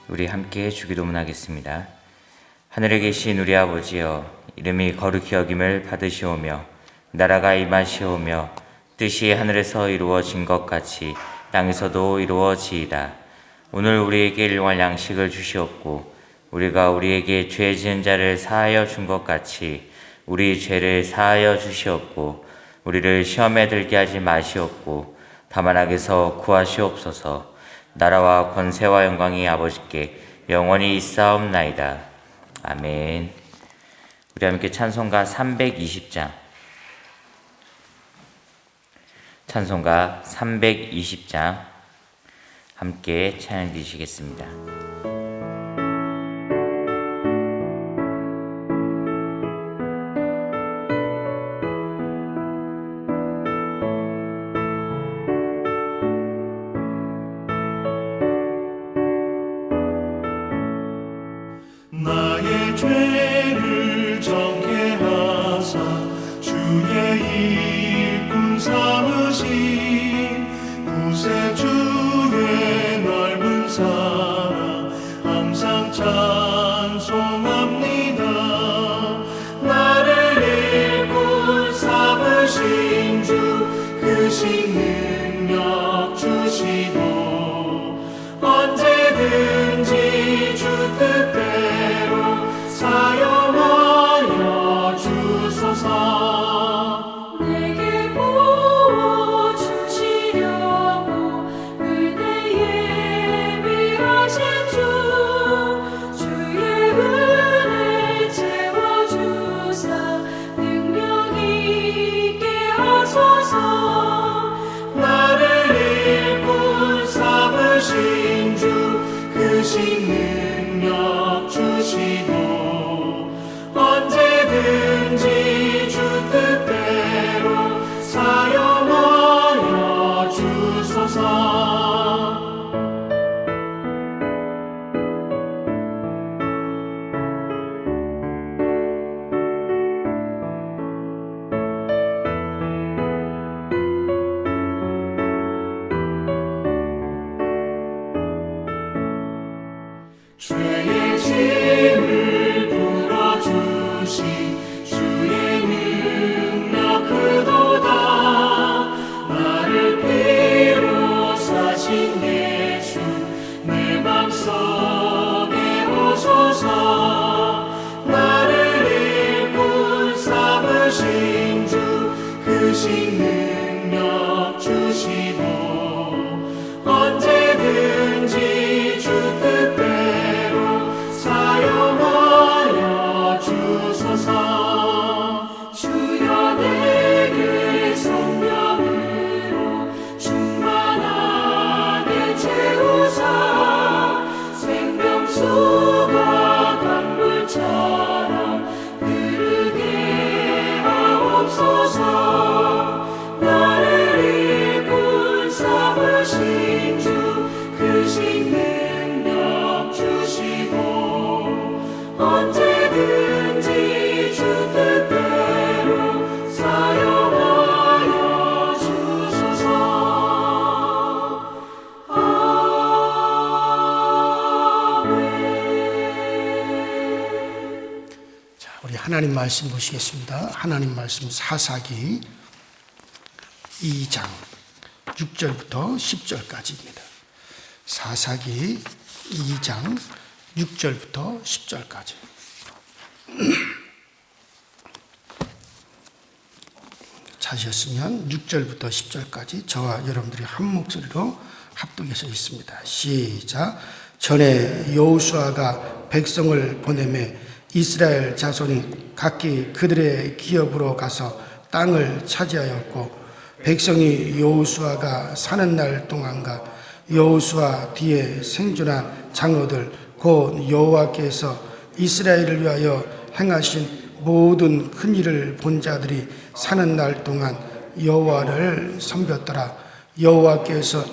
우리 함께 주기도문하겠습니다. 하늘에 계신 우리 아버지여, 이름이 거룩히 여김을 받으시오며 나라가 임하시오며 뜻이 하늘에서 이루어진 것 같이 땅에서도 이루어지이다. 오늘 우리에게 일용할 양식을 주시옵고 우리가 우리에게 죄 지은 자를 사하여 준 것 같이 우리 죄를 사하여 주시옵고 우리를 시험에 들게 하지 마시옵고 다만 악에서 구하시옵소서. 나라와 권세와 영광이 아버지께 영원히 있사옵나이다. 아멘. 우리 함께 찬송가 320장, 찬송가 320장 함께 찬양 드리시겠습니다. 나의 죄를 정케 하사 주의 일꾼 삼으신 구세주의 넓은 사랑 항상 찬송합니다. 나를 일꾼 삼으신 주 크신 능력 주시고 언제든지 주 뜻대로 사용하여 주소서. 내게 부어주시려고 은혜에 예비하신 주 주의 은혜 채워주사 능력 있게 하소서. 나를 일꾼 삼으신 주 크신 능력 주시고 언제든지 주 뜻대로 사용하여 주소서. 죄의 짐을 풀어주신 주의 능력 크도다. 나를 피로 사신 예수 내 맘속에 오소서. 나를 일꾼 삼으신 주 크신 능력 주시고 언제든지 주 뜻대로 사용하여 주소서. 주여 내게 성령으로 충만하게 채우사 생명수가 강물처럼 흐르게 하옵소서. 나를 일꾼 삼으신 주 크신 능력 주시고 언제든지 주 뜻대로 사용하여 주소서. 아멘. 자, 우리 하나님 말씀 보시겠습니다. 하나님 말씀 사사기 2장 6절부터 10절까지입니다. 사사기 2장 6절부터 10절까지. 찾으셨으면 6절부터 10절까지 저와 여러분들이 한 목소리로 합독해서 있습니다. 시작. 전에 여호수아가 백성을 보내매 이스라엘 자손이 각기 그들의 기업으로 가서 땅을 차지하였고 백성이 여호수아가 사는 날 동안과 여호수아 뒤에 생존한 장로들 곧 여호와께서 이스라엘을 위하여 행하신 모든 큰 일을 본 자들이 사는 날 동안 여호와를 섬겼더라. 여호와께서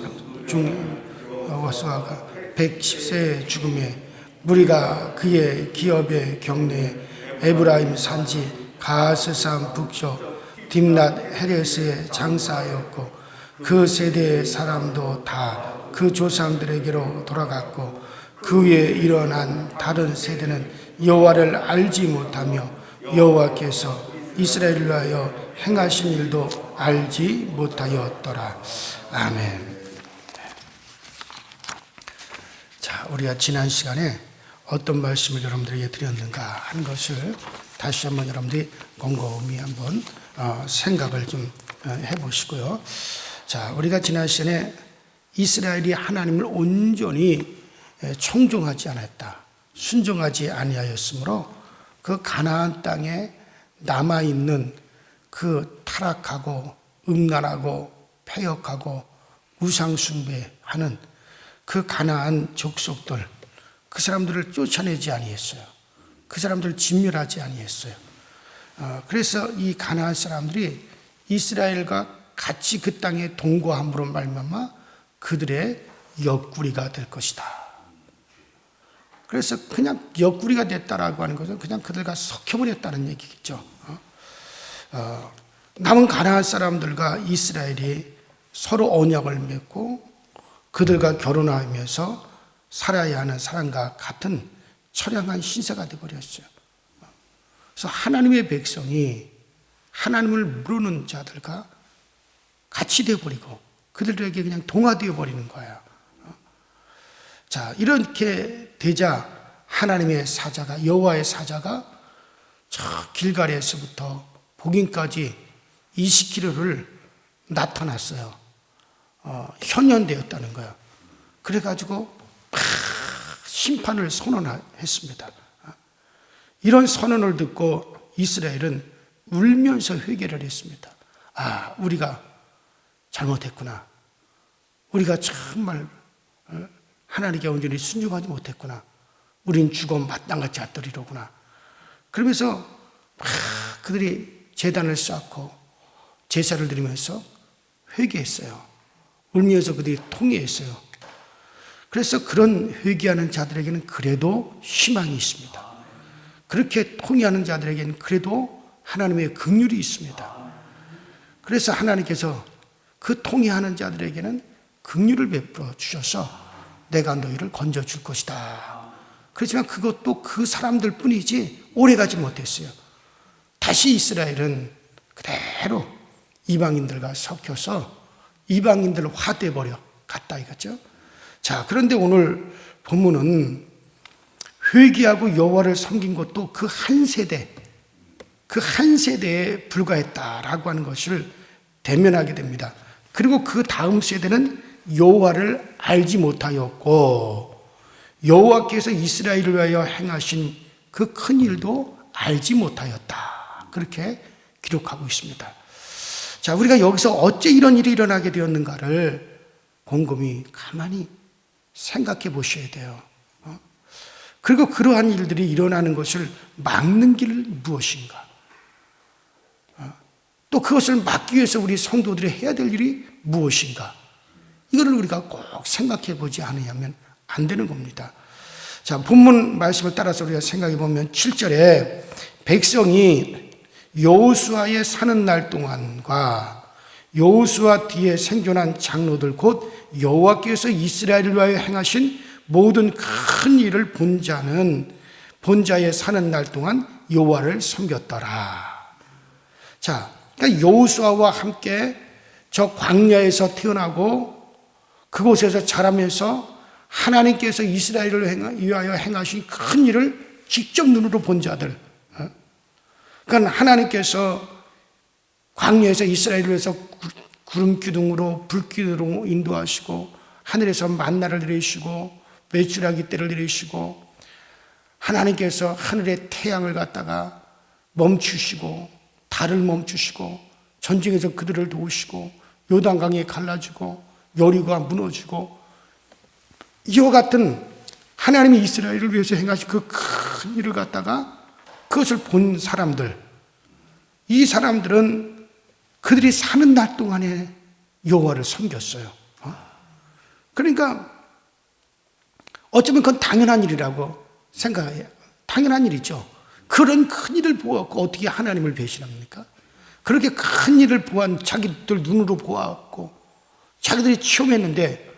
여호수아가 110세의 죽음에 무리가 그의 기업의 경내에 에브라임 산지 가스산 북쪽 딥낫 헤레스에 장사하였고 그 세대의 사람도 다 그 조상들에게로 돌아갔고 그 위에 일어난 다른 세대는 여호와를 알지 못하며 여호와께서 이스라엘을 위하여 행하신 일도 알지 못하였더라. 아멘. 자, 우리가 지난 시간에 어떤 말씀을 여러분들에게 드렸는가 하는 것을 다시 한번 여러분들이 곰곰이 한번 생각을 좀 해보시고요. 자, 우리가 지난 시간에 이스라엘이 하나님을 온전히 청종하지 않았다, 순종하지 아니하였으므로 그 가나안 땅에 남아있는 그 타락하고 음란하고 패역하고 우상숭배하는 그 가나안 족속들, 그 사람들을 쫓아내지 아니했어요. 그 사람들을 진멸하지 아니했어요. 그래서 이 가나안 사람들이 이스라엘과 같이 그 땅에 동거함으로 말미암아 그들의 옆구리가 될 것이다. 그래서 그냥 옆구리가 됐다라고 하는 것은 그냥 그들과 섞여버렸다는 얘기겠죠. 남은 가나안 사람들과 이스라엘이 서로 언약을 맺고 그들과 결혼하면서 살아야 하는 사람과 같은 처량한 신세가 되어버렸어요. 그래서 하나님의 백성이 하나님을 모르는 자들과 같이 되어버리고 그들에게 그냥 동화되어 버리는 거예요. 자, 이렇게 되자 하나님의 사자가, 여호와의 사자가 저 길갈에서부터 복임까지 20km를 나타났어요. 현현되었다는 거예요. 그래가지고 막 심판을 선언했습니다. 이런 선언을 듣고 이스라엘은 울면서 회개를 했습니다. 아, 우리가 잘못했구나. 우리가 정말 하나님께 온전히 순종하지 못했구나. 우린 죽어 마땅하지 않더리로구나. 그러면서 막 그들이 제단을 쌓고 제사를 드리면서 회개했어요. 울면서 그들이 통회했어요. 그래서 그런 회개하는 자들에게는 그래도 희망이 있습니다. 그렇게 통회하는 자들에게는 그래도 하나님의 긍휼이 있습니다. 그래서 하나님께서 그 통회하는 자들에게는 긍휼을 베풀어 주셔서 내가 너희를 건져줄 것이다. 그렇지만 그것도 그 사람들 뿐이지 오래가지 못했어요. 다시 이스라엘은 그대로 이방인들과 섞여서 이방인들 화돼버려 갔다 이거죠. 자, 그런데 오늘 본문은 회개하고 여호와를 섬긴 것도 그 한 세대에 불과했다라고 하는 것을 대면하게 됩니다. 그리고 그 다음 세대는 여호와를 알지 못하였고 여호와께서 이스라엘을 위하여 행하신 그 큰 일도 알지 못하였다. 그렇게 기록하고 있습니다. 자, 우리가 여기서 어째 이런 일이 일어나게 되었는가를 곰곰이 가만히 생각해 보셔야 돼요. 그리고 그러한 일들이 일어나는 것을 막는 길은 무엇인가? 또 그것을 막기 위해서 우리 성도들이 해야 될 일이 무엇인가? 이거를 우리가 꼭 생각해 보지 않으면 안 되는 겁니다. 자, 본문 말씀을 따라서 우리가 생각해 보면 7절에 백성이 여호수아의 사는 날 동안과 여호수아 뒤에 생존한 장로들 곧 여호와께서 이스라엘을 위하여 행하신 모든 큰 일을 본 자의 사는 날 동안 여호와를 섬겼더라. 자, 그러니까 여호수아와 함께 저 광야에서 태어나고 그곳에서 자라면서 하나님께서 이스라엘을 위하여 행하신 큰 일을 직접 눈으로 본 자들. 그러니까 하나님께서 광야에서 이스라엘을 위해서 구름 기둥으로 불 기둥으로 인도하시고 하늘에서 만나를 내리시고 메추라기 떼를 내리시고 하나님께서 하늘의 태양을 갖다가 멈추시고 달을 멈추시고 전쟁에서 그들을 도우시고 요단강에 갈라지고 여리고가 무너지고 이와 같은 하나님이 이스라엘을 위해서 행하신 그 큰 일을 갖다가 그것을 본 사람들, 이 사람들은 그들이 사는 날 동안에 여호와를 섬겼어요. 그러니까 어쩌면 그건 당연한 일이라고 생각해요. 당연한 일이죠. 그런 큰 일을 보았고 어떻게 하나님을 배신합니까? 그렇게 큰 일을 보았 자기들 눈으로 보았고 자기들이 체험했는데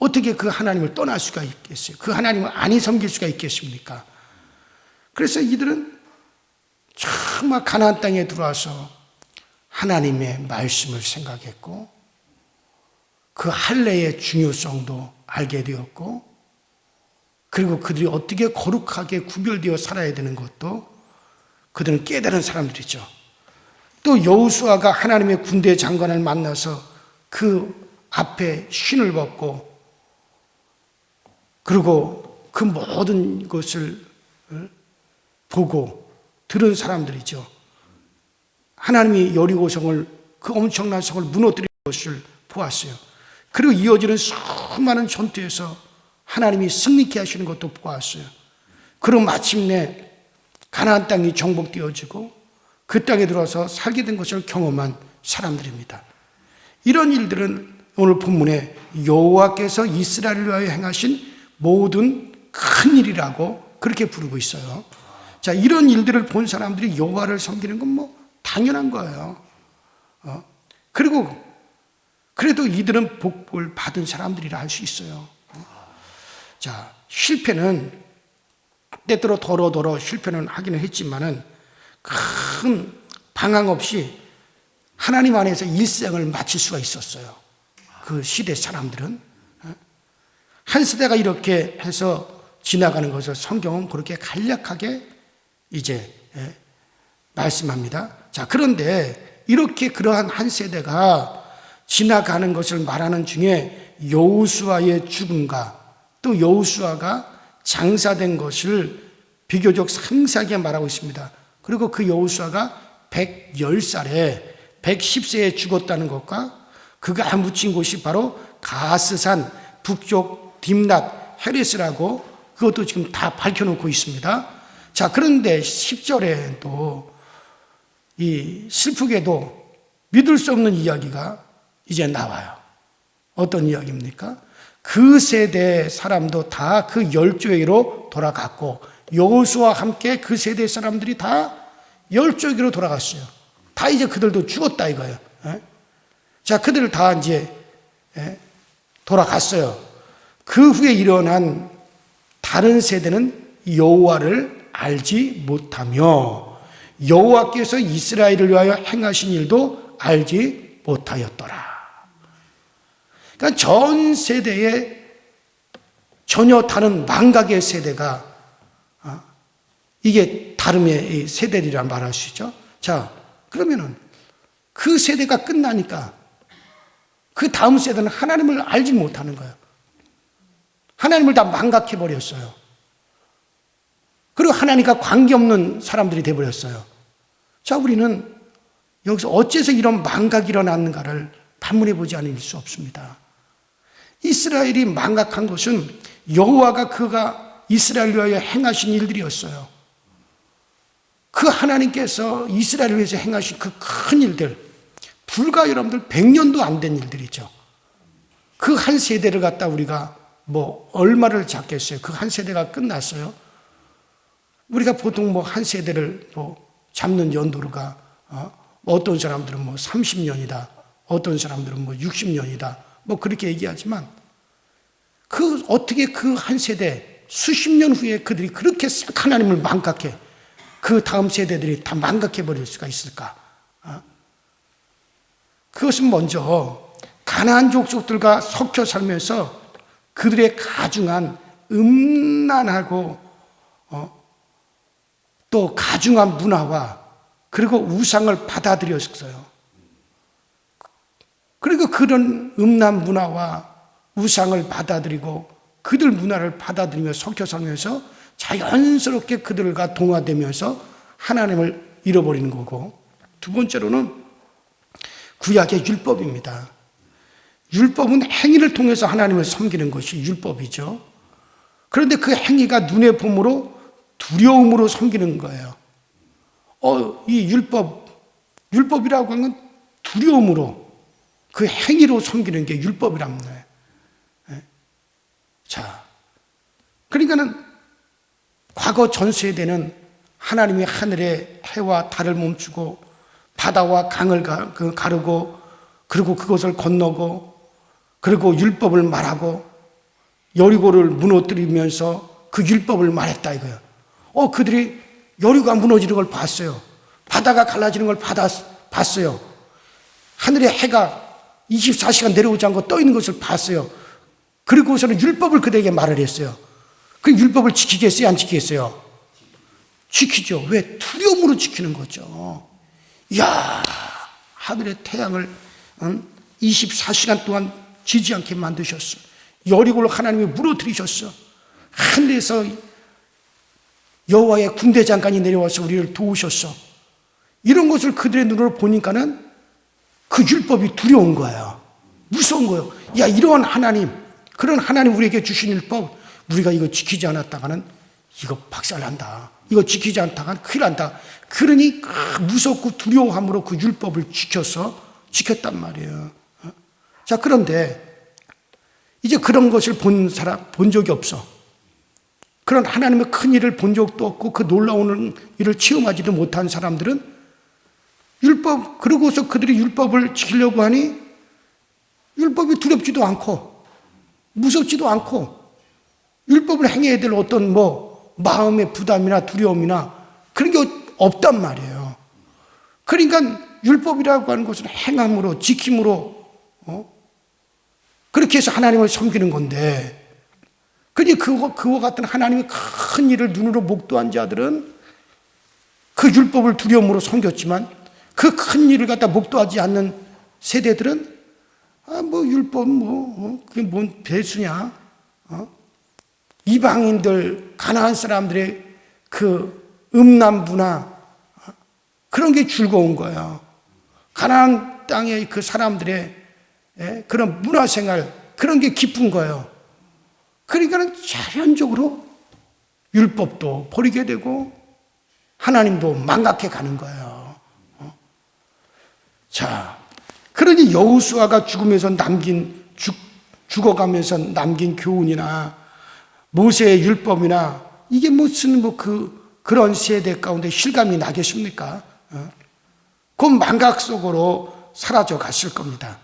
어떻게 그 하나님을 떠날 수가 있겠어요? 그 하나님을 아니 섬길 수가 있겠습니까? 그래서 이들은 정말 가나안 땅에 들어와서 하나님의 말씀을 생각했고 그 할례의 중요성도 알게 되었고 그리고 그들이 어떻게 거룩하게 구별되어 살아야 되는 것도 그들은 깨달은 사람들이죠. 또 여호수아가 하나님의 군대 장관을 만나서 그 앞에 신을 벗고 그리고 그 모든 것을 보고 들은 사람들이죠. 하나님이 여리고성을 그 엄청난 성을 무너뜨린 것을 보았어요. 그리고 이어지는 수많은 전투에서 하나님이 승리케 하시는 것도 보았어요. 그리고 마침내 가나안 땅이 정복되어지고 그 땅에 들어와서 살게 된 것을 경험한 사람들입니다. 이런 일들은 오늘 본문에 여호와께서 이스라엘을 위하여 행하신 모든 큰 일이라고 그렇게 부르고 있어요. 자, 이런 일들을 본 사람들이 여호와를 섬기는 건 뭐 당연한 거예요. 그리고 그래도 이들은 복을 받은 사람들이라 할 수 있어요. 자, 실패는 때때로 더러더러 실패는 하기는 했지만은 큰 방황 없이 하나님 안에서 일생을 마칠 수가 있었어요. 그 시대 사람들은. 한 세대가 이렇게 해서 지나가는 것을 성경은 그렇게 간략하게 이제 말씀합니다. 자, 그런데 이렇게 그러한 한 세대가 지나가는 것을 말하는 중에 여호수아의 죽음과 또 여호수아가 장사된 것을 비교적 상세하게 말하고 있습니다. 그리고 그 여호수아가 110살에 110세에 죽었다는 것과 그가 묻힌 곳이 바로 가스산 북쪽 딥낫 헤레스라고 그것도 지금 다 밝혀놓고 있습니다. 자, 그런데 10절에 또 이 슬프게도 믿을 수 없는 이야기가 이제 나와요. 어떤 이야기입니까? 그 세대 사람도 다 그 열조에게로 돌아갔고 여호수아와 함께 그 세대 사람들이 다 열조에게로 돌아갔어요. 다 이제 그들도 죽었다 이거예요. 자, 그들 다 이제 돌아갔어요. 그 후에 일어난 다른 세대는 여호와를 알지 못하며 여호와께서 이스라엘을 위하여 행하신 일도 알지 못하였더라. 그러니까 전 세대에 전혀 다른 망각의 세대가 이게 다름의 세대리라 말할 수 있죠. 자, 그러면은 그 세대가 끝나니까 그 다음 세대는 하나님을 알지 못하는 거예요. 하나님을 다 망각해 버렸어요. 그리고 하나님과 관계없는 사람들이 되어버렸어요. 자, 우리는 여기서 어째서 이런 망각이 일어났는가를 반문해 보지 않을 수 없습니다. 이스라엘이 망각한 것은 여호와가 그가 이스라엘을 위하여 행하신 일들이었어요. 그 하나님께서 이스라엘을 위해서 행하신 그 큰 일들, 불과 여러분들 100년도 안 된 일들이죠. 그 한 세대를 갖다 우리가 뭐 얼마를 잡겠어요? 그 한 세대가 끝났어요. 우리가 보통 뭐 한 세대를 뭐 잡는 연도가 어떤 사람들은 뭐 30년이다. 어떤 사람들은 뭐 60년이다. 뭐 그렇게 얘기하지만 그 어떻게 그 한 세대 수십 년 후에 그들이 그렇게 싹 하나님을 망각해 그 다음 세대들이 다 망각해 버릴 수가 있을까? 그것은 먼저 가나안 족속들과 섞여 살면서 그들의 가중한 음란하고 또 가중한 문화와 그리고 우상을 받아들였어요. 그리고 그런 음란 문화와 우상을 받아들이고 그들 문화를 받아들이며 섞여 살면서 자연스럽게 그들과 동화되면서 하나님을 잃어버리는 거고, 두 번째로는 구약의 율법입니다. 율법은 행위를 통해서 하나님을 섬기는 것이 율법이죠. 그런데 그 행위가 눈에 봄으로 두려움으로 섬기는 거예요. 이 율법이라고 하는 건 두려움으로 그 행위로 섬기는 게 율법이란 말이에요. 자, 그러니까는 과거 전 세대는 하나님이 하늘의 해와 달을 멈추고 바다와 강을 가르고 그리고 그것을 건너고 그리고 율법을 말하고 여리고를 무너뜨리면서 그 율법을 말했다 이거예요. 그들이 여리고가 무너지는 걸 봤어요. 바다가 갈라지는 걸 봤어요. 하늘에 해가 24시간 내려오지 않고 떠 있는 것을 봤어요. 그리고서는 율법을 그들에게 말을 했어요. 그 율법을 지키겠어요? 안 지키겠어요? 지키죠. 왜? 두려움으로 지키는 거죠. 이야, 하늘의 태양을 24시간 동안 지지 않게 만드셨어. 여리고를 하나님이 무너뜨리셨어. 하늘에서 여호와의 군대 장관이 내려와서 우리를 도우셨어. 이런 것을 그들의 눈으로 보니까는 그 율법이 두려운 거예요. 무서운 거예요. 야, 이러한 하나님, 그런 하나님 우리에게 주신 율법, 우리가 이거 지키지 않았다가는 이거 박살난다. 이거 지키지 않다가는 큰일 난다. 그러니 무섭고 두려워함으로 그 율법을 지켰단 말이에요. 자, 그런데 이제 그런 것을 본 적이 없어. 그런 하나님의 큰 일을 본 적도 없고 그 놀라운 일을 체험하지도 못한 사람들은 그러고서 그들이 율법을 지키려고 하니 율법이 두렵지도 않고 무섭지도 않고 율법을 행해야 될 어떤 마음의 부담이나 두려움이나 그런 게 없단 말이에요. 그러니까 율법이라고 하는 것은 행함으로 지킴으로 그렇게 해서 하나님을 섬기는 건데, 그러니 그와 같은 하나님의 큰 일을 눈으로 목도한 자들은 그 율법을 두려움으로 섬겼지만 그 큰 일을 갖다 목도하지 않는 세대들은 율법 그게 뭔 배수냐? 이방인들 가나안 사람들의 그 음란부나 그런 게 즐거운 거예요. 가나안 땅의 그 사람들의 그런 문화생활 그런 게 기쁜 거예요. 그러니까 자연적으로 율법도 버리게 되고 하나님도 망각해 가는 거예요. 자, 그러니 여호수아가 죽어가면서 남긴 교훈이나 모세의 율법이나 이게 무슨 그런 세대 가운데 실감이 나겠습니까? 그 망각 속으로 사라져 갔을 겁니다.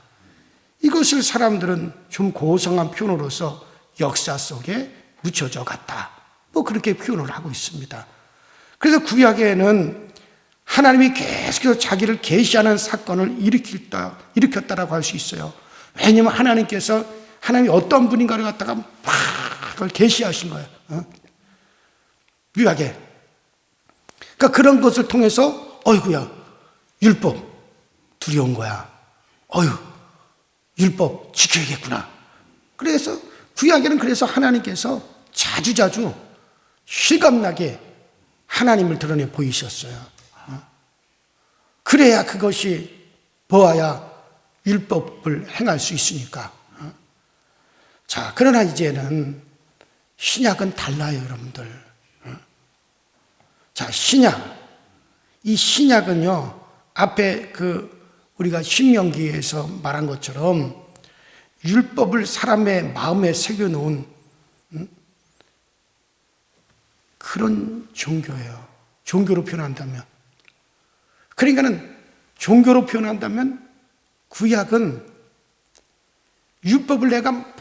이것을 사람들은 좀 고성한 표현으로서 역사 속에 묻혀져 갔다. 그렇게 표현을 하고 있습니다. 그래서 구약에는 하나님이 계속해서 자기를 계시하는 사건을 일으켰다라고 할 수 있어요. 왜냐하면 하나님이 어떤 분인가를 갖다가 막 그걸 계시하신 거예요. 구약에. 그러니까 그런 것을 통해서 어이구야, 율법 두려운 거야. 율법 지켜야겠구나. 그래서 구약에는 그래서 하나님께서 자주자주 실감나게 하나님을 드러내 보이셨어요. 그래야 그것이 보아야 율법을 행할 수 있으니까. 자, 그러나 이제는 신약은 달라요, 여러분들. 자, 이 신약은요, 앞에 우리가 신명기에서 말한 것처럼 율법을 사람의 마음에 새겨놓은 그런 종교예요. 종교로 표현한다면. 그러니까는 종교로 표현한다면 구약은 율법을 내가 막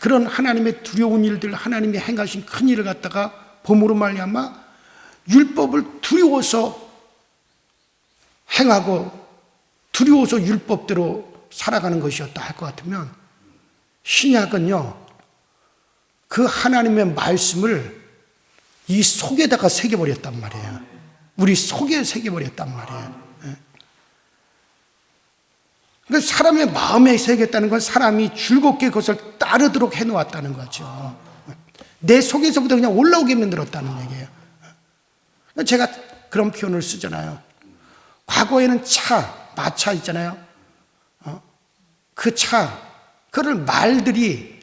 그런 하나님의 두려운 일들, 하나님이 행하신 큰 일을 갖다가 범으로 말미암아 율법을 두려워서 행하고 두려워서 율법대로 살아가는 것이었다 할 것 같으면, 신약은요, 그 하나님의 말씀을 이 속에다가 새겨버렸단 말이에요. 우리 속에 새겨버렸단 말이에요. 그러니까 사람의 마음에 새겼다는 건 사람이 즐겁게 그것을 따르도록 해놓았다는 거죠. 내 속에서부터 그냥 올라오게 만들었다는 얘기예요. 제가 그런 표현을 쓰잖아요. 과거에는 마차 있잖아요. 그 그거를 말들이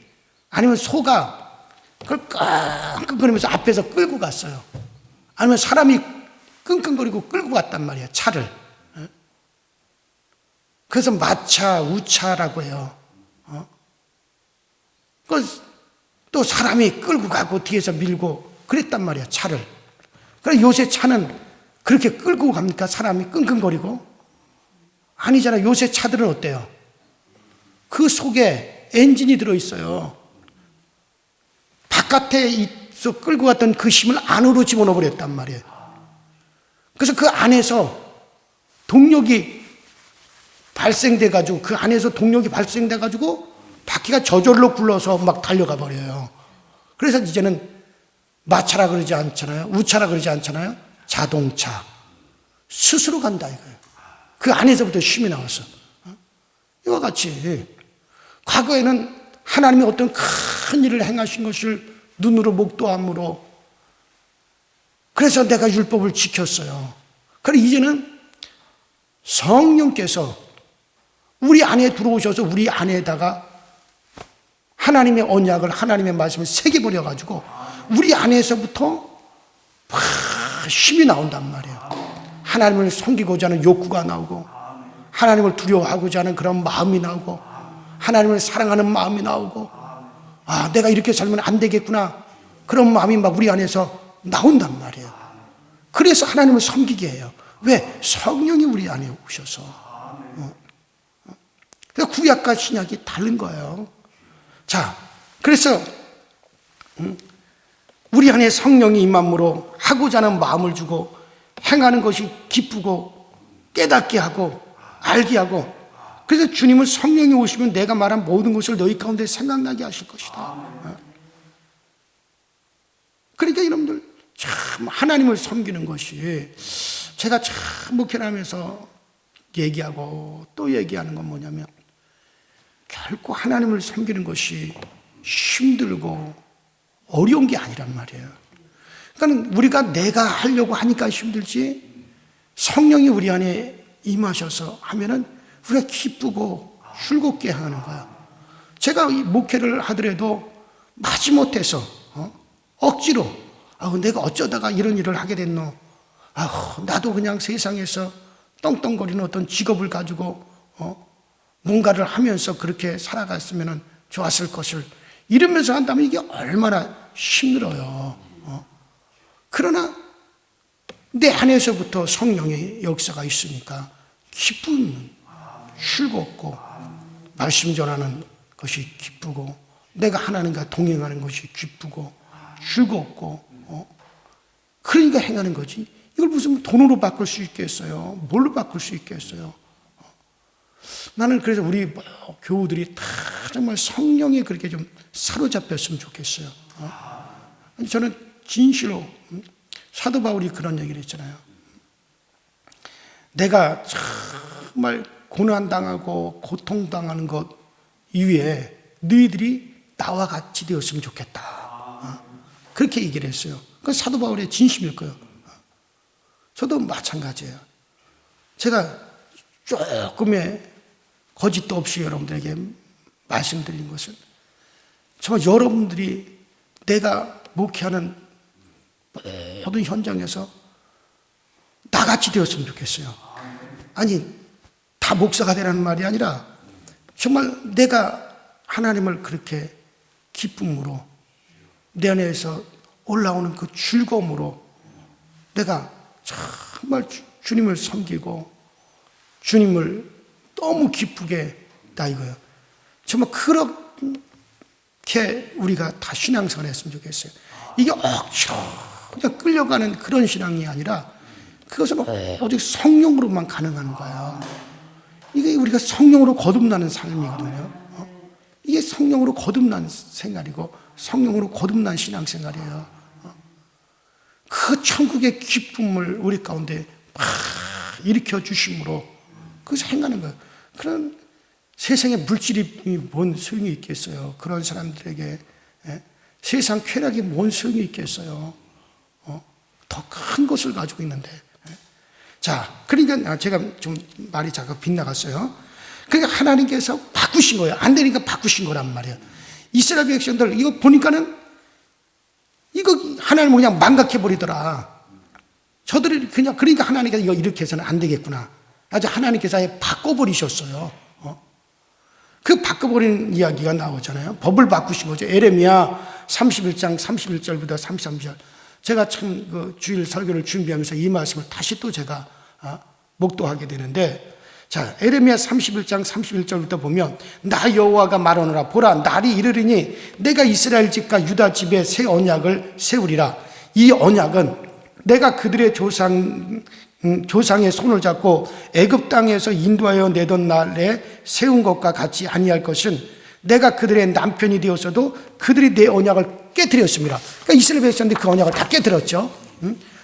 아니면 소가 그걸 끙끙거리면서 앞에서 끌고 갔어요. 아니면 사람이 끙끙거리고 끌고 갔단 말이에요, 차를. 그래서 마차, 우차라고 해요. 또 사람이 끌고 가고 뒤에서 밀고 그랬단 말이에요, 차를. 그래서 요새 차는 그렇게 끌고 갑니까? 사람이 끙끙거리고? 아니잖아요. 요새 차들은 어때요? 그 속에 엔진이 들어있어요. 바깥에 있어 끌고 갔던 그 힘을 안으로 집어넣어 버렸단 말이에요. 그래서 그 안에서 동력이 발생돼 가지고 바퀴가 저절로 굴러서 막 달려가 버려요. 그래서 이제는 마차라 그러지 않잖아요. 우차라 그러지 않잖아요. 자동차. 스스로 간다 이거예요. 그 안에서부터 힘이 나와서. 이와 같이 과거에는 하나님이 어떤 큰 일을 행하신 것을 눈으로 목도함으로 그래서 내가 율법을 지켰어요. 그런데 이제는 성령께서 우리 안에 들어오셔서 우리 안에다가 하나님의 언약을, 하나님의 말씀을 새겨버려 가지고 우리 안에서부터 막 힘이 나온단 말이에요. 하나님을 섬기고자 하는 욕구가 나오고, 하나님을 두려워하고자 하는 그런 마음이 나오고, 하나님을 사랑하는 마음이 나오고, 아, 내가 이렇게 살면 안 되겠구나, 그런 마음이 막 우리 안에서 나온단 말이에요. 그래서 하나님을 섬기게 해요. 왜? 성령이 우리 안에 오셔서. 그래서 구약과 신약이 다른 거예요. 자, 그래서 우리 안에 성령이 임함으로 하고자 하는 마음을 주고 행하는 것이 기쁘고 깨닫게 하고 알게 하고, 그래서 주님은 성령이 오시면 내가 말한 모든 것을 너희 가운데 생각나게 하실 것이다. 그러니까 여러분들 참 하나님을 섬기는 것이, 제가 참 목회를 하면서 얘기하고 또 얘기하는 건 뭐냐면, 결코 하나님을 섬기는 것이 힘들고 어려운 게 아니란 말이에요. 그러니까 우리가 내가 하려고 하니까 힘들지, 성령이 우리 안에 임하셔서 하면은 우리가 기쁘고 즐겁게 하는 거야. 제가 이 목회를 하더라도 마지못해서 억지로 내가 어쩌다가 이런 일을 하게 됐노, 나도 그냥 세상에서 떵떵거리는 어떤 직업을 가지고 뭔가를 하면서 그렇게 살아갔으면 좋았을 것을 이러면서 한다면 이게 얼마나 힘들어요. 그러나 내 안에서부터 성령의 역사가 있으니까 기쁨, 즐겁고, 말씀 전하는 것이 기쁘고, 내가 하나님과 동행하는 것이 기쁘고 즐겁고, 그러니까 행하는 거지. 이걸 무슨 돈으로 바꿀 수 있겠어요? 뭘로 바꿀 수 있겠어요? 나는 그래서 우리 교우들이 다 정말 성령에 그렇게 좀 사로잡혔으면 좋겠어요. 저는 진실로 사도 바울이 그런 얘기를 했잖아요. 내가 정말 고난당하고 고통당하는 것 이외에 너희들이 나와 같이 되었으면 좋겠다. 그렇게 얘기를 했어요. 그건 사도 바울의 진심일 거예요. 저도 마찬가지예요. 제가 조금의 거짓도 없이 여러분들에게 말씀드린 것은, 정말 여러분들이 내가 목회하는 모든 현장에서 나같이 되었으면 좋겠어요. 아니, 다 목사가 되라는 말이 아니라 정말 내가 하나님을 그렇게 기쁨으로, 내 안에서 올라오는 그 즐거움으로 내가 정말 주님을 섬기고 주님을 너무 기쁘게 다 이거예요. 정말 그렇게 우리가 다 신앙생활 했으면 좋겠어요. 이게 억지로 그냥 끌려가는 그런 신앙이 아니라 그것은 오직 성령으로만 가능한 거야. 이게 우리가 성령으로 거듭나는 삶이거든요. 이게 성령으로 거듭난 생활이고 성령으로 거듭난 신앙생활이에요. 그 천국의 기쁨을 우리 가운데 막 일으켜 주심으로 그것을 행하는 거예요. 그런 세상에 물질이 뭔 소용이 있겠어요? 그런 사람들에게 세상 쾌락이 뭔 소용이 있겠어요? 더 큰 것을 가지고 있는데. 자, 그러니까 제가 좀 말이 잠깐 빗나갔어요. 그러니까 하나님께서 바꾸신 거예요. 안 되니까 바꾸신 거란 말이에요. 이스라엘 백성들 이거 보니까는 이거 하나님을 그냥 망각해버리더라. 저들이 그냥, 그러니까 하나님께서 이거 이렇게 해서는 안 되겠구나. 아주 하나님께서 아예 바꿔버리셨어요. 그 바꿔버리는 이야기가 나오잖아요. 법을 바꾸신 거죠. 에레미야 31장 31절부터 33절. 제가 참 그 주일 설교를 준비하면서 이 말씀을 다시 또 제가 목도하게 되는데, 자, 에레미야 31장 31절부터 보면 나 여호와가 말하노라 보라 날이 이르리니 내가 이스라엘 집과 유다 집에 새 언약을 세우리라. 이 언약은 내가 그들의 조상의 손을 잡고 애굽 땅에서 인도하여 내던 날에 세운 것과 같이 아니할 것은 내가 그들의 남편이 되었어도 그들이 내 언약을 깨뜨렸습니다. 그러니까 이스라엘 백성들이 그 언약을 다 깨뜨렸죠.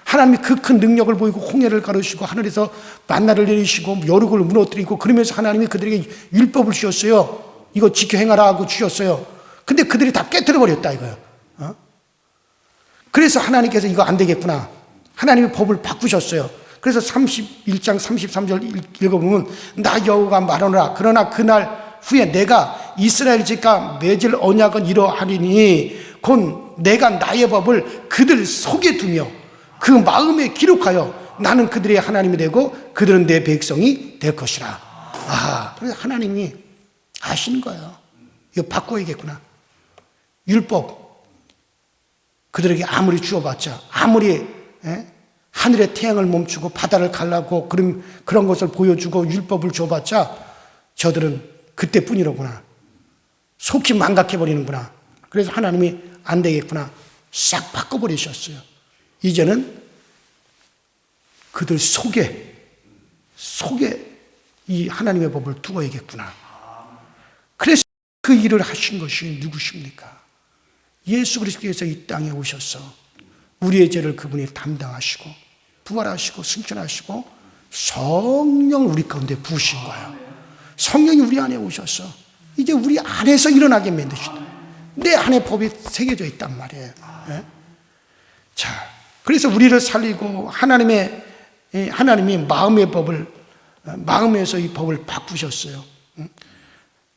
하나님이 그 큰 능력을 보이고 홍해를 가르시고 하늘에서 만나를 내리시고 여륙을 무너뜨리고 그러면서 하나님이 그들에게 율법을 주셨어요. 이거 지켜 행하라 하고 주셨어요. 근데 그들이 다 깨뜨려 버렸다 이거예요. 그래서 하나님께서 이거 안 되겠구나. 하나님의 법을 바꾸셨어요. 그래서 31장 33절 읽어보면 나 여호와가 말하노라 그러나 그날 후에 내가 이스라엘 집과 맺을 언약은 이러하리니 곧 내가 나의 법을 그들 속에 두며 그 마음에 기록하여 나는 그들의 하나님이 되고 그들은 내 백성이 될 것이라. 아, 그래서 하나님이 아시는 거예요. 이거 바꿔야겠구나. 율법 그들에게 아무리 주어봤자 아무리 하늘의 태양을 멈추고 바다를 갈라고 그런 것을 보여주고 율법을 줘봤자 저들은 그때뿐이로구나. 속히 망각해버리는구나. 그래서 하나님이 안 되겠구나. 싹 바꿔버리셨어요. 이제는 그들 속에 이 하나님의 법을 두어야겠구나. 그래서 그 일을 하신 것이 누구십니까? 예수 그리스도께서 이 땅에 오셔서 우리의 죄를 그분이 담당하시고 부활하시고 승천하시고 성령 우리 가운데 부으신 거예요. 성령이 우리 안에 오셔서 이제 우리 안에서 일어나게 만드신다. 내 안에 법이 새겨져 있단 말이에요. 자, 그래서 우리를 살리고 하나님이 마음에서 이 법을 바꾸셨어요.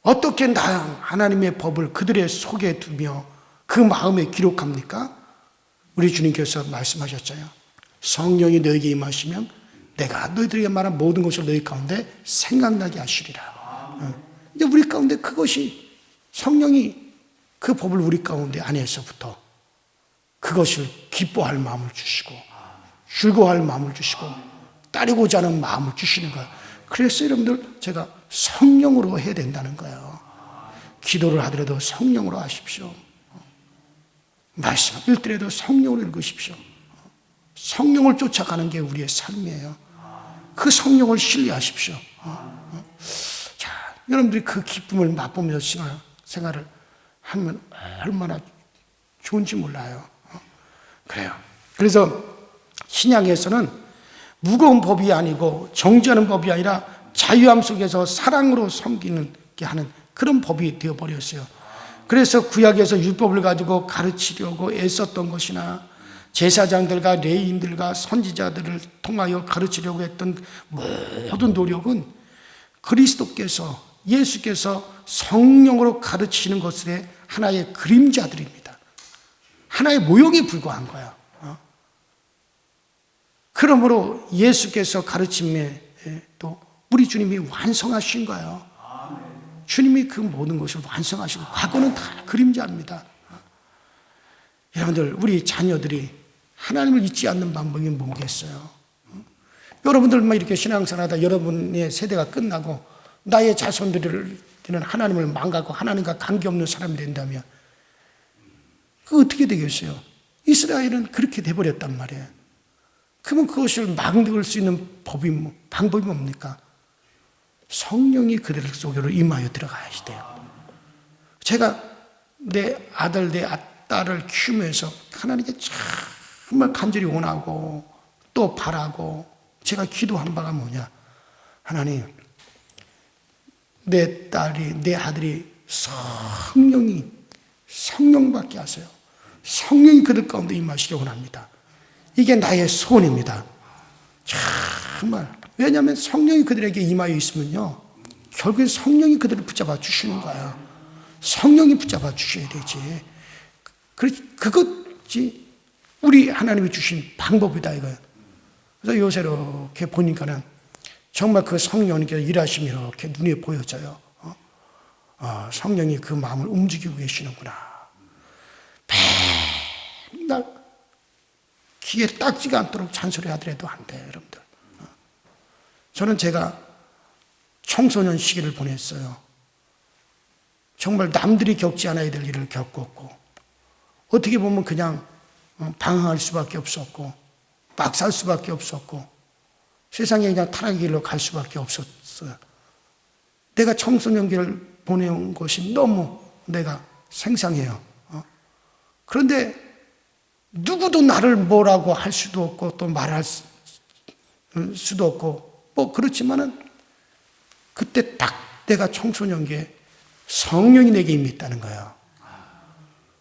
어떻게 하나님의 법을 그들의 속에 두며 그 마음에 기록합니까? 우리 주님께서 말씀하셨잖아요. 성령이 너에게 임하시면 내가 너희들에게 말한 모든 것을 너희 가운데 생각나게 하시리라. 이제 우리 가운데 그것이 성령이 그 법을 우리 가운데 안에서부터 그것을 기뻐할 마음을 주시고 즐거워할 마음을 주시고 따르고자 하는 마음을 주시는 거예요. 그래서 여러분들 제가 성령으로 해야 된다는 거예요. 기도를 하더라도 성령으로 하십시오. 말씀 읽더라도 성령으로 읽으십시오. 성령을 쫓아가는 게 우리의 삶이에요. 그 성령을 신뢰하십시오. 자, 여러분들이 그 기쁨을 맛보면서 생활을 하면 얼마나 좋은지 몰라요. 그래요. 그래서 신약에서는 무거운 법이 아니고 정죄하는 법이 아니라 자유함 속에서 사랑으로 섬기는 게 하는 그런 법이 되어버렸어요. 그래서 구약에서 율법을 가지고 가르치려고 애썼던 것이나 제사장들과 레위인들과 선지자들을 통하여 가르치려고 했던 모든 노력은 그리스도께서 예수께서 성령으로 가르치시는 것의 하나의 그림자들입니다. 하나의 모형에 불과한 거야. 그러므로 예수께서 가르침에 또 우리 주님이 완성하신 거예요. 주님이 그 모든 것을 완성하시고 과거는 다 그림자입니다. 여러분들 우리 자녀들이 하나님을 잊지 않는 방법이 뭐겠어요? 여러분들만 이렇게 신앙생활하다 여러분의 세대가 끝나고 나의 자손들은 하나님을 망가고 하나님과 관계없는 사람이 된다면 그 어떻게 되겠어요? 이스라엘은 그렇게 돼버렸단 말이에요. 그러면 그것을 막을 수 있는 방법이 뭡니까? 성령이 그들 속으로 임하여 들어가야지 돼요. 제가 내 아들, 내 딸을 키우면서 하나님께 정말 간절히 원하고 또 바라고 제가 기도한 바가 뭐냐? 하나님, 내 딸이, 내 아들이 성령 받게 하세요. 성령이 그들 가운데 임하시기 원합니다. 이게 나의 소원입니다. 정말. 왜냐하면 성령이 그들에게 임하여 있으면요. 결국엔 성령이 그들을 붙잡아 주시는 거야. 성령이 붙잡아 주셔야 되지. 그것이 우리 하나님이 주신 방법이다 이거예요. 그래서 요새 이렇게 보니까는 정말 그 성령님께서 일하심이 이렇게 눈에 보여져요. 성령이 그 마음을 움직이고 계시는구나. 맨날 귀에 딱지가 않도록 잔소리 하더라도 안 돼요, 여러분들. 저는 제가 청소년 시기를 보냈어요. 정말 남들이 겪지 않아야 될 일을 겪었고, 어떻게 보면 그냥 방황할 수밖에 없었고, 막 살 수밖에 없었고, 세상에 그냥 타락의 길로 갈 수밖에 없었어요. 내가 청소년기를 보내온 것이 너무 내가 생생해요. 그런데 누구도 나를 뭐라고 할 수도 없고 또 말할 수도 없고 뭐 그렇지만은 그때 딱 내가 청소년기에 성령이 내게 임했다는 거예요.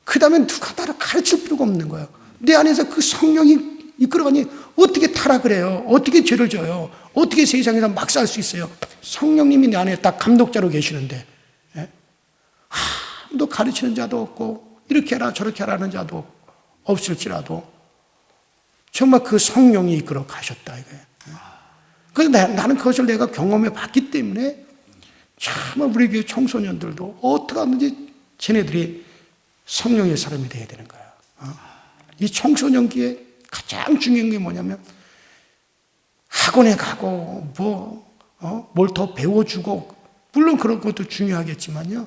그 다음에 누가 나를 가르칠 필요가 없는 거예요. 내 안에서 그 성령이 이끌어가니 어떻게 타락을 해요? 어떻게 죄를 져요? 어떻게 세상에서 막 살 수 있어요? 성령님이 내 안에 딱 감독자로 계시는데, 예? 아무도 가르치는 자도 없고 이렇게 해라 저렇게 하라는 자도 없을지라도 정말 그 성령이 이끌어 가셨다 이거예요. 그래서 나는 그것을 내가 경험해 봤기 때문에 정말 우리 교회 청소년들도 어떻게 하든지 쟤네들이 성령의 사람이 돼야 되는 거예요. 이 청소년기에 가장 중요한 게 뭐냐면 학원에 가고 뭘 더 배워주고 물론 그런 것도 중요하겠지만요.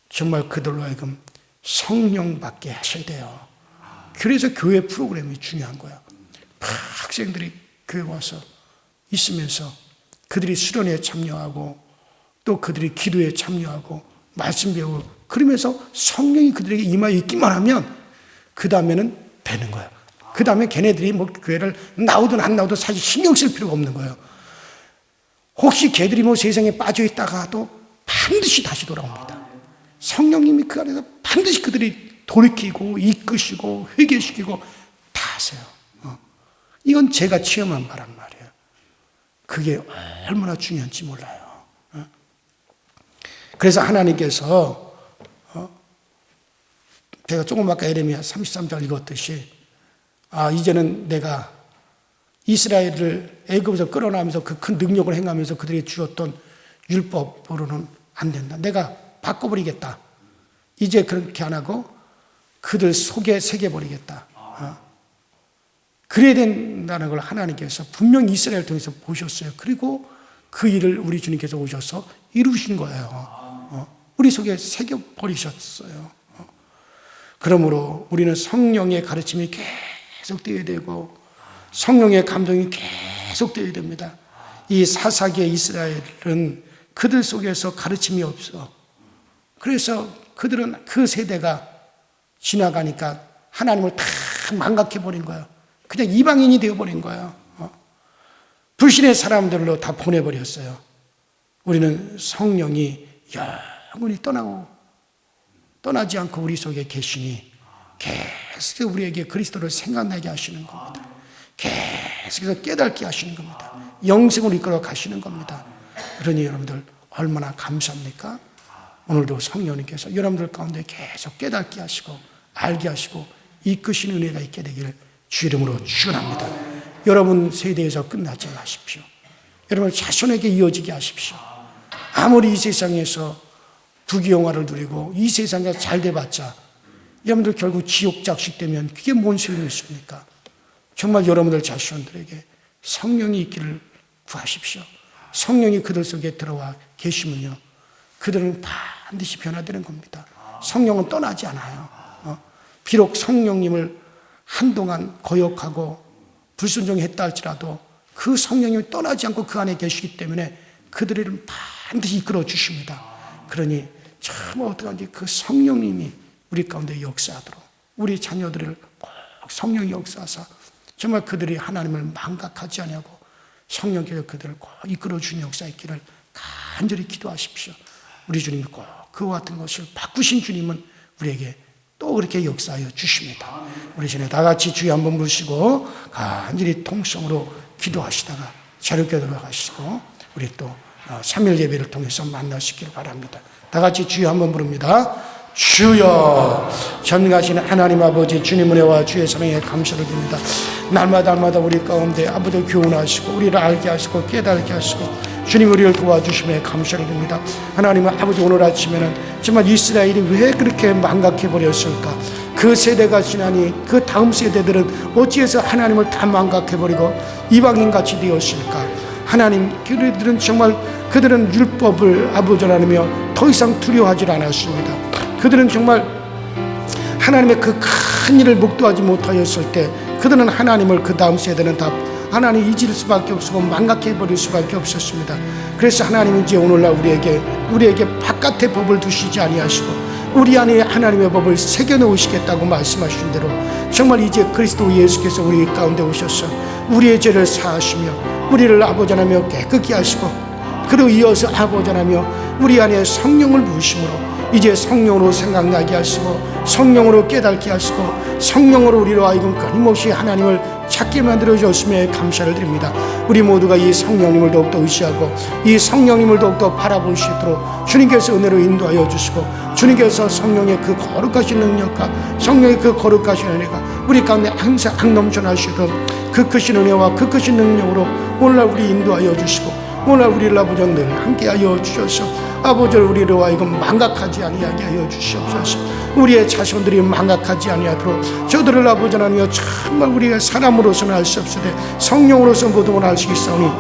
정말 그들로 하여금 성령 받게 하셔야 돼요. 그래서 교회 프로그램이 중요한 거예요. 학생들이 교회 와서 있으면서 그들이 수련회에 참여하고 또 그들이 기도에 참여하고 말씀 배우고 그러면서 성령이 그들에게 임하여 있기만 하면 그 다음에는 되는 거예요. 그 다음에 걔네들이 뭐 교회를 나오든 안 나오든 사실 신경 쓸 필요가 없는 거예요. 혹시 걔들이 뭐 세상에 빠져 있다가도 반드시 다시 돌아옵니다. 성령님이 그 안에서 반드시 그들이 돌이키고 이끄시고 회개시키고 다 하세요. 이건 제가 체험한 바란 말이에요. 그게 얼마나 중요한지 몰라요. 그래서 하나님께서 제가 조금 아까 에레미야 33절 읽었듯이 이제는 내가 이스라엘을 애굽에서 끌어나오면서 그 큰 능력을 행하면서 그들에게 주었던 율법으로는 안 된다. 내가 바꿔버리겠다. 이제 그렇게 안 하고 그들 속에 새겨버리겠다. 그래야 된다는 걸 하나님께서 분명히 이스라엘을 통해서 보셨어요. 그리고 그 일을 우리 주님께서 오셔서 이루신 거예요. 우리 속에 새겨버리셨어요. 그러므로 우리는 성령의 가르침이 계속되어야 되고 성령의 감동이 계속되어야 됩니다. 이 사사기의 이스라엘은 그들 속에서 가르침이 없어. 그래서 그들은 그 세대가 지나가니까 하나님을 다 망각해버린 거예요. 그냥 이방인이 되어버린 거예요. 불신의 사람들로 다 보내버렸어요. 우리는 성령이 영원히 떠나지 않고 우리 속에 계시니 계속 우리에게 그리스도를 생각나게 하시는 겁니다. 계속해서 깨닫게 하시는 겁니다. 영생으로 이끌어 가시는 겁니다. 그러니 여러분들 얼마나 감사합니까? 오늘도 성령님께서 여러분들 가운데 계속 깨닫게 하시고 알게 하시고 이끄시는 은혜가 있게 되기를 주 이름으로 축원합니다. 여러분 세대에서 끝나지 마십시오. 여러분 자손에게 이어지게 하십시오. 아무리 이 세상에서 부귀영화를 누리고 이 세상에서 잘 돼봤자 여러분들 결국 지옥 작식되면 그게 뭔 소용이 있습니까? 정말 여러분들 자손들에게 성령이 있기를 구하십시오. 성령이 그들 속에 들어와 계시면요 그들은 반드시 변화되는 겁니다. 성령은 떠나지 않아요. 비록 성령님을 한동안 거역하고 불순종했다 할지라도 그 성령님이 떠나지 않고 그 안에 계시기 때문에 그들을 반드시 이끌어 주십니다. 그러니 참 어떡하지 그 성령님이 우리 가운데 역사하도록 우리 자녀들을 꼭 성령이 역사하사 정말 그들이 하나님을 망각하지 않냐고 성령께서 그들을 꼭 이끌어 주는 역사 있기를 간절히 기도하십시오. 우리 주님이 꼭 그와 같은 것을 바꾸신 주님은 우리에게 또 그렇게 역사하여 주십니다. 우리 전에 다 같이 주여 한번 부르시고 간절히 통성으로 기도하시다가 자유롭게 돌아가시고 우리 또 3일 예배를 통해서 만나시길 바랍니다. 다 같이 주여 한번 부릅니다. 주여 전능하신 하나님 아버지 주님 은혜와 주의 사랑에 감사를 드립니다. 날마다 우리 가운데 아버지 교훈하시고 우리를 알게 하시고 깨닫게 하시고 주님 우리를 도와주심에 감사를 드립니다. 하나님 아버지 오늘 아침에는 정말 이스라엘이 왜 그렇게 망각해버렸을까? 그 세대가 지나니 그 다음 세대들은 어찌해서 하나님을 다 망각해버리고 이방인같이 되었을까? 하나님 그들은 정말 그들은 율법을 아버지 하나님이여 더 이상 두려워하지 않았습니다. 그들은 정말 하나님의 그 큰 일을 목도하지 못하였을 때 그들은 하나님을 그 다음 세대는 다 하나님 잊을 수밖에 없었고 망각해버릴 수밖에 없었습니다. 그래서 하나님은 이제 오늘날 우리에게 바깥의 법을 두시지 아니하시고 우리 안에 하나님의 법을 새겨놓으시겠다고 말씀하신 대로 정말 이제 그리스도 예수께서 우리 가운데 오셔서 우리의 죄를 사하시며 우리를 아버지 하나며 깨끗게 하시고 그리고 이어서 아버지 하나며 우리 안에 성령을 부으심으로 이제 성령으로 생각나게 하시고 성령으로 깨닫게 하시고 성령으로 우리로 하여금 끊임없이 하나님을 찾게 만들어 주셨음에 감사를 드립니다. 우리 모두가 이 성령님을 더욱더 의지하고 이 성령님을 더욱더 바라볼 수 있도록 주님께서 은혜로 인도하여 주시고 주님께서 성령의 그 거룩하신 능력과 성령의 그 거룩하신 은혜가 우리 가운데 항상 넘쳐나시도록 그 크신 은혜와 그 크신 능력으로 오늘날 우리 인도하여 주시고 오늘날 우리를 아버지 늘 함께하여 주셔서 아버지를 우리로 하여금 망각하지 아니하게 하여 주시옵소서. 우리의 자손들이 망각하지 아니하도록 저들을 아버지 하나님이여 정말 우리가 사람으로서는 알 수 없으되 성령으로서 모든 걸 알 수 있사오니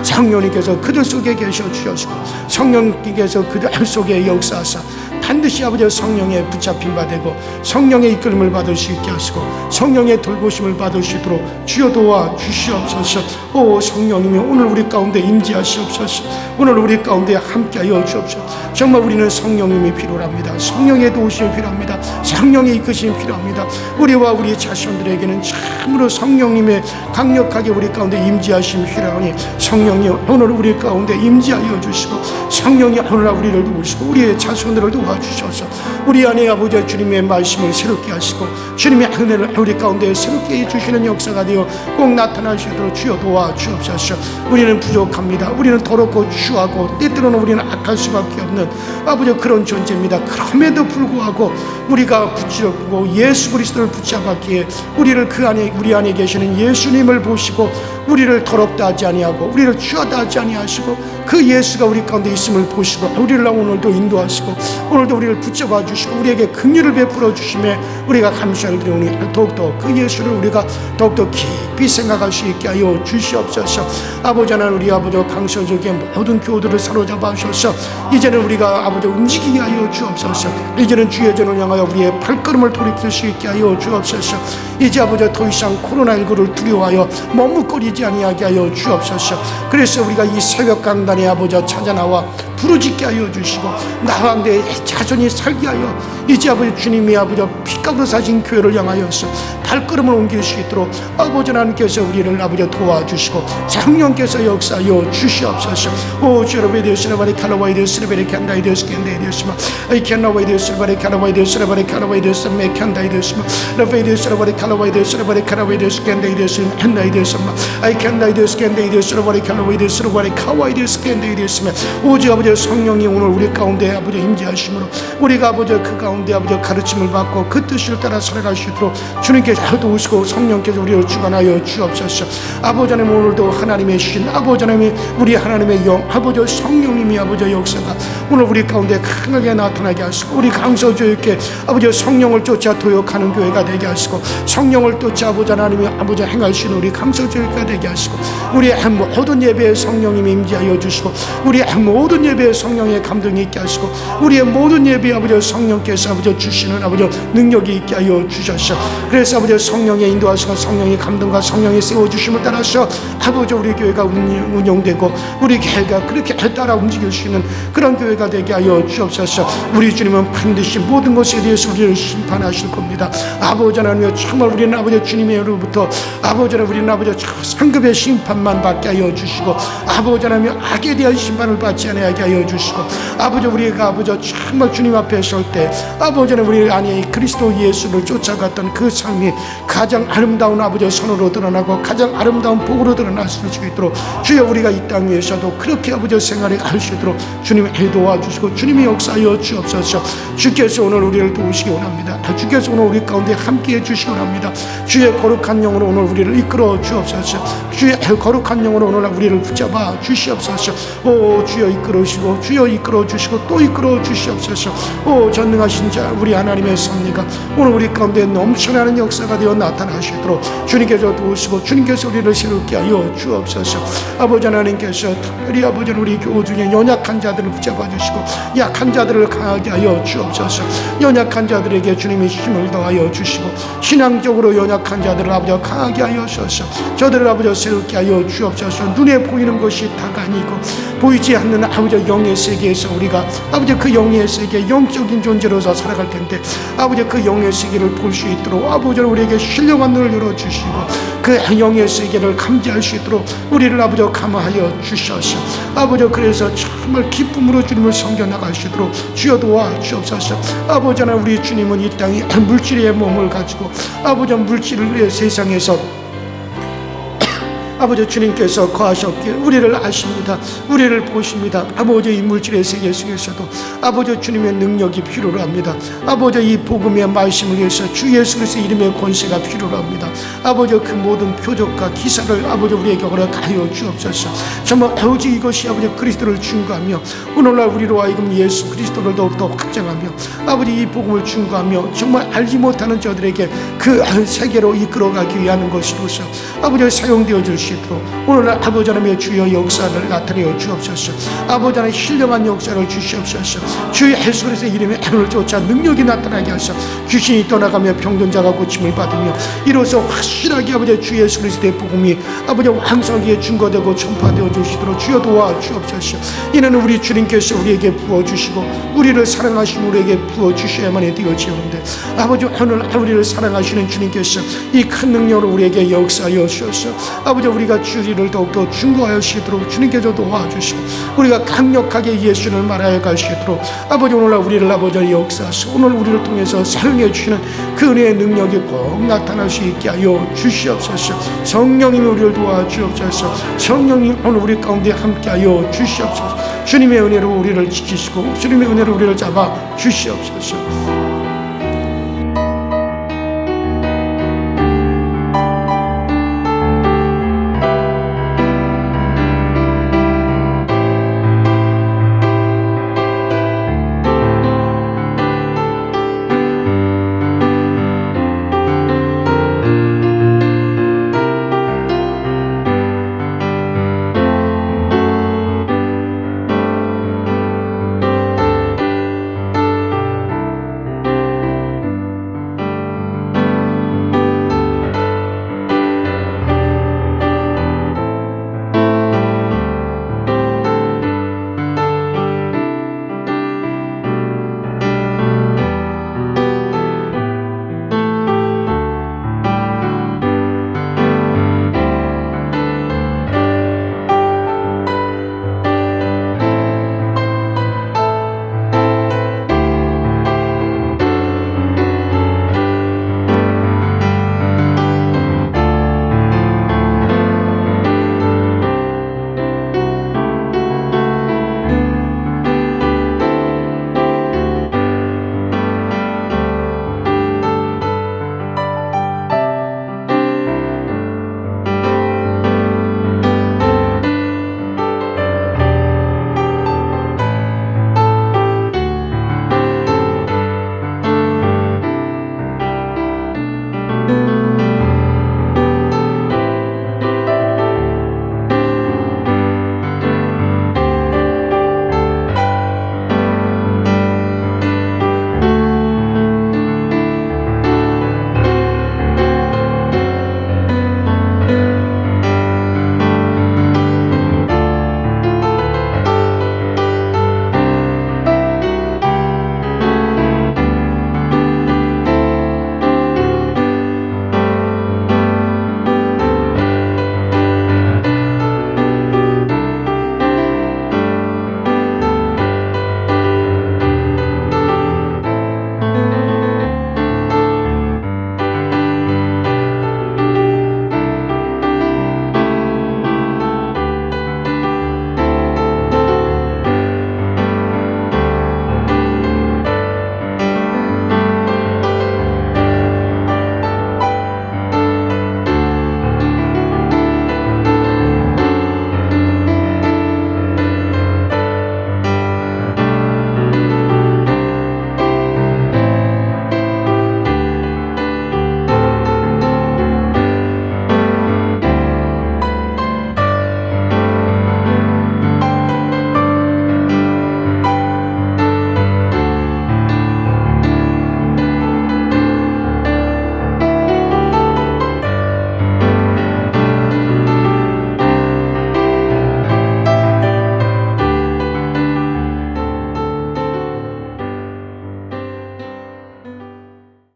성령님께서 그들 속에 계셔 주시고 성령님께서 그들 속에 역사하사 반드시 아버지 성령의 붙잡힘 받고 성령의 이끌림을 받을 수 있게 하시고 성령의 돌보심을 받을 수 있도록 주여 도와 주시옵소서. 오 성령님이 오늘 우리 가운데 임재하시옵소서. 오늘 우리 가운데 함께하여 주옵소서. 정말 우리는 성령님이 필요합니다. 성령의 도우심이 필요합니다. 성령의 이끄심이 필요합니다. 우리와 우리 자손들에게는 참으로 성령님의 강력하게 우리 가운데 임재하심이 필요하니 성령이 오늘 우리 가운데 임재하여 주시고 성령이 오늘날 우리를 도우시고 우리의 자손들을 도와주셔서 우리 안에 아버지 주님의 말씀을 새롭게 하시고 주님의 은혜를 우리 가운데 새롭게 해주시는 역사가 되어 꼭 나타나시도록 주여 도와주옵소서. 우리는 부족합니다. 우리는 더럽고 추하고 때때로는 우리는 악할 수밖에 없는 아버지 그런 존재입니다. 그럼에도 불구하고 우리가 붙잡고 예수 그리스도를 붙잡았기에 우리를 그 안에 우리 안에 계시는 예수님을 보시고 우리를 더럽다 하지 아니하고 우리를 추하다 하지 아니하시고 그 예수가 우리 가운데 있음을 보시고 우리를 오늘도 인도하시고 오늘도 우리를 붙잡아 주시고 우리에게 긍휼을 베풀어 주심에 우리가 감사를 드리오니 더욱더 그 예수를 우리가 더욱더 깊이 생각할 수 있게 하여 주시옵소서. 아버지 하나님 우리 아버지 강서족의 모든 교우들을 사로잡아 주셔서 이제는 우리가 아버지 움직이게 하여 주옵소서. 이제는 주의 전을 향하여 우리의 발걸음을 돌이킬 수 있게 하여 주옵소서. 이제 아버지 더 이상 코로나19를 두려워하여 머뭇거리지 아니하게 하여 주옵소서. 그래서 우리가 이 새벽 강단에 아버지 찾아나와 부르짖게 하여 주시고 나와 내 자손이 살게 하여 이제 아버지 주님이 아버지 피값으로 사신 교회를 향하여서 발걸음을 옮길 수 있도록 아버지 하나님께서 우리를 아버지 도와주시고 성령께서 역사하여 주시옵소서. 오 주여러분에 대해서 바리 칼라와이 되었으나 바리 캔다이 되었으나 캔다이 되었으나 이 캔라와이 되었으나 바리 칼라와이 되었으나 바리 칼라와이 되었으나 매 캔다이 되었으나 라와이 되었으나 바리 칼라와이 되었으나 바리 칼라와이 되었으나 캔다이 되었으나 캔다이 되었으나 이 캔다이 되었으나 캔다이 되었으나 바리 칼라와이 되었으나 바리 카와이 되었으나 캔다이 되었으나 오직 아버지 성령이 오늘 우리 가운데 아버지 임재하심으로 우리가 아버지 그 가운데 아버지 가르침을 받고 그 뜻을 따라 살아갈 수 있도록 주님께서 도우시고 성령께서 우리를 주관하여 주옵소서. 아버지 하나님 오늘도 하나님의 신 아버지 하나님이 우리 하나님의 영 아버지 성령님이 아버지 역사가 오늘 우리 가운데 강하게 나타나게 하시고 우리 강서교회께 아버지 성령을 쫓아 도역하는 교회가 되게 하시고 성령을 쫓아 아버지 하나님이 아버지 행하시는 우리 강서교회가 되게 하시고 우리의 모든 예배에 성령님이 임재하여 주시고 우리의 모든 예배에 성령의 감동이 있게 하시고 우리의 모든 예배에 아버지 성령께서 아버지 주시는 아버지 능력이 있게 하여 주셔서 그래서 아버지 성령의 인도하시고 성령의 감동과 성령의 세워주심을 따라서 아버지 우리 교회가 운영되고 우리 교회가 그렇게 따라 움직일 수 있는 그런 교회가 되게 하여 주옵소서. 우리 주님은 반드시 모든 것에 대해서 우리를 심판하실 겁니다. 아버지 하나님 정말 우리는 아버지 주님으로부터 아버지 하나님 우리는 아버지 상급의 심판만 받게 하여 주시고 아버지 하나님 악에 대한 심판을 받지 않게 하여 주시고 아버지 우리가 아버지 정말 주님 앞에 설 때 아버지 하나님 우리 안에 그리스도 예수를 쫓아갔던 그 삶이 가장 아름다운 아버지 선으로 드러나고 가장 아름다운 복으로 드러날 수 있도록 주여 우리가 이 땅 위에서도 그렇게 아버지 생활에 갈 수 있도록 주님이 도와주시고 주님이 역사하여 주옵소서. 주께서 오늘 우리를 도우시기 원합니다. 주께서 오늘 우리 가운데 함께해 주시기 원합니다. 주의 거룩한 영으로 오늘 우리를 이끌어 주옵소서. 주의 거룩한 영으로 오늘 우리를 붙잡아 주시옵소서. 오 주여 이끌어 주시고 주여 이끌어 주시고 또 이끌어 주시옵소서. 오 전능하신 자 우리 하나님의 섭리가 오늘 우리 가운데 넘쳐나는 역사가 되어 나타나시도록 주님께서 도우시고 주님께서 우리를 새롭게 하여 주옵소서. 아버지 하나님께서 특별히 아버지 우리 교우 중에 연약한 자들을 붙잡아 주시고 약한 자들을 강하게 하여 주옵소서. 연약한 자들에게 주님의 힘을 더하여 주시고 신앙적으로 연약한 자들을 아버지 강하게 하여 주옵소서. 저들을 아버지 새롭게 하여 주옵소서. 눈에 보이는 것이 다가 아니고 보이지 않는 아버지 영의 세계에서 우리가 아버지 그 영의 세계 영적인 존재로서 살아갈 텐데 아버지 그 영의 세계를 볼 수 있도록 아버지 우리에게 신령한 눈을 열어주시고 그 영의 세계를 감지할 수 있도록 우리를 아버지 감화하여 주셔서 아버지 그래서 정말 기쁨으로 주님을 섬겨 나갈 수 있도록 주여 도와 주옵소서. 아버지 하나 우리 주님은 이 땅에 물질의 몸을 가지고 아버지 물질의 세상에서 아버지 주님께서 거하셨기에 우리를 아십니다. 우리를 보십니다. 아버지 이 물질의 세계 속에서도 아버지 주님의 능력이 필요로 합니다. 아버지 이 복음의 말씀을 위해서 주 예수 그리스도의 이름의 권세가 필요로 합니다. 아버지 그 모든 표적과 기사를 아버지 우리에게 허락하여 주옵소서. 정말 아버지 이것이 아버지 그리스도를 증거하며 오늘날 우리로 하여금 예수 그리스도를 더욱더 확장하며 아버지 이 복음을 증거하며 정말 알지 못하는 저들에게 그 세계로 이끌어가기 위한 것으로서 아버지 사용되어 주시 오늘날 아버지 하나님의 주여 역사를 나타내어 주옵소서. 아버지 하나님의 신령한 역사를 주시옵소서. 주 예수 그리스도의 이름에 오늘 조차 능력이 나타나게 하셔 귀신이 떠나가며 병든자가 고침을 받으며 이로써 확실하게 아버지 주 예수 그리스도의 복음이 아버지 왕성하게 증거되고 전파되어 주시도록 주여 도와 주옵소서. 이는 우리 주님께서 우리에게 부어주시고 우리를 사랑하시면 우리에게 부어주셔야만 되어지오는데 아버지 오늘 우리를 사랑하시는 주님께서 이 큰 능력으로 우리에게 역사하여 주셔서 아버지 우리가 주리를 더욱더 증거하시도록 주님께서 도와주시고 우리가 강력하게 예수를 말하여 가시도록 아버지 오늘날 우리를 아버지 역사하시고 오늘 우리를 통해서 사용해 주시는 그 은혜의 능력이 꼭 나타날 수 있게 하여 주시옵소서. 성령님이 우리를 도와주옵소서. 성령님 오늘 우리 가운데 함께하여 주시옵소서. 주님의 은혜로 우리를 지키시고 주님의 은혜로 우리를 잡아 주시옵소서.